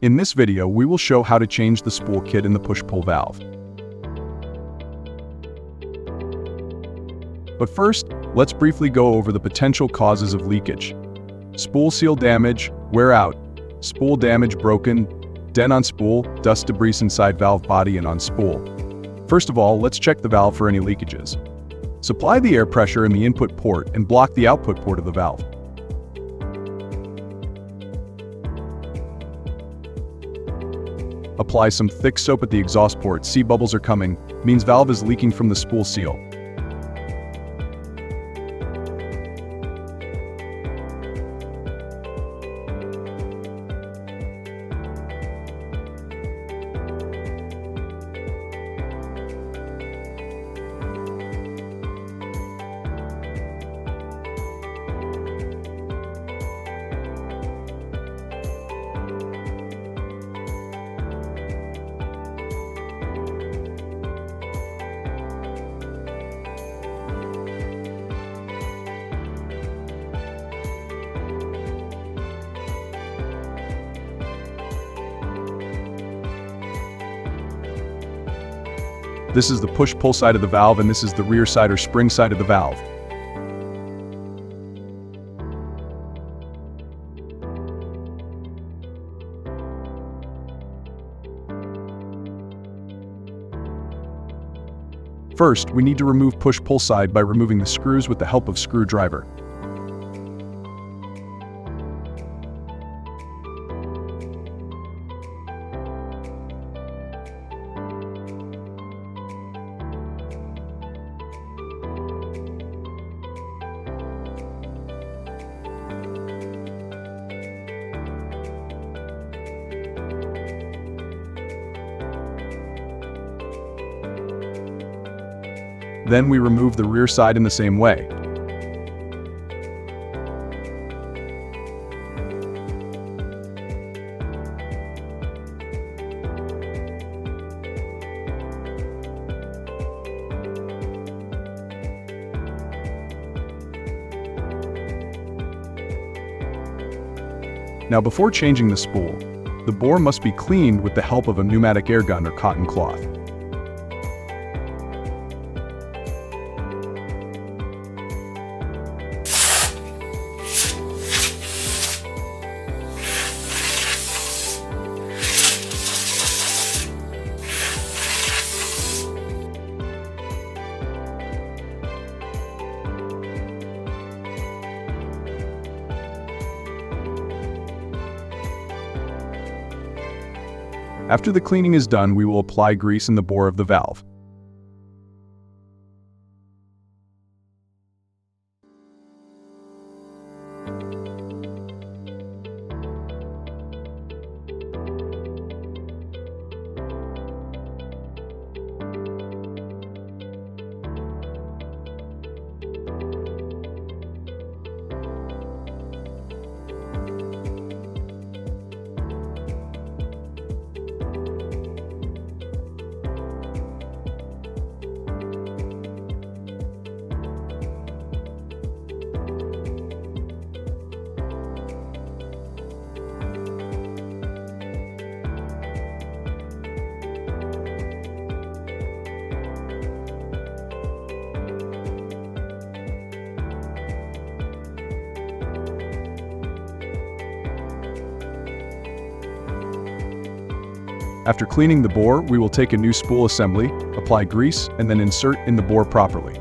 In this video, we will show how to change the spool kit in the push-pull valve. But first, let's briefly go over the potential causes of leakage. Spool seal damage, wear out, spool damage broken, dent on spool, dust debris inside valve body and on spool. First of all, let's check the valve for any leakages. Supply the air pressure in the input port and block the output port of the valve. Apply some thick soap at the exhaust port. See bubbles are coming, means valve is leaking from the spool seal. This is the push-pull side of the valve, and this is the rear side or spring side of the valve. First, we need to remove push-pull side by removing the screws with the help of screwdriver. Then we remove the rear side in the same way. Now, before changing the spool, the bore must be cleaned with the help of a pneumatic air gun or cotton cloth. After the cleaning is done, we will apply grease in the bore of the valve. After cleaning the bore, we will take a new spool assembly, apply grease, and then insert in the bore properly.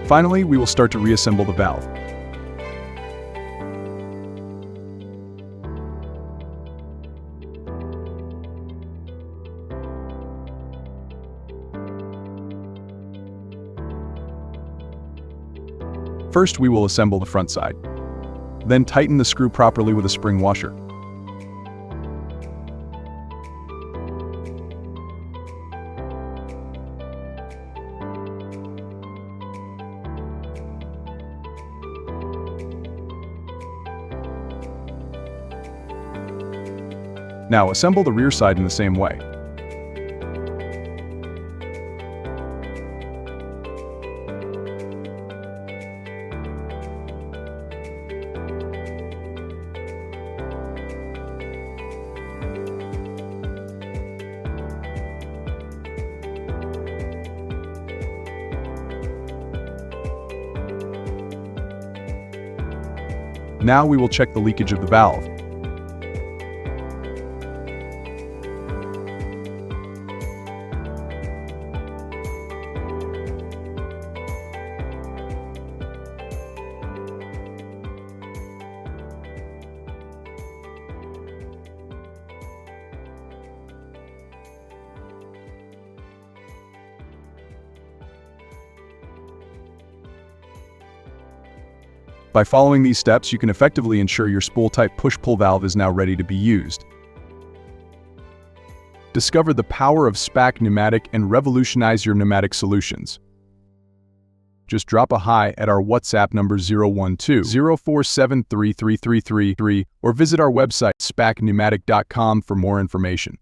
Finally, we will start to reassemble the valve. First, we will assemble the front side. Then tighten the screw properly with a spring washer. Now assemble the rear side in the same way. Now we will check the leakage of the valve. By following these steps, you can effectively ensure your spool-type push-pull valve is now ready to be used. Discover the power of SPAC pneumatic and revolutionize your pneumatic solutions. Just drop a hi at our WhatsApp number 012-047-3333 or visit our website spacpneumatic.com for more information.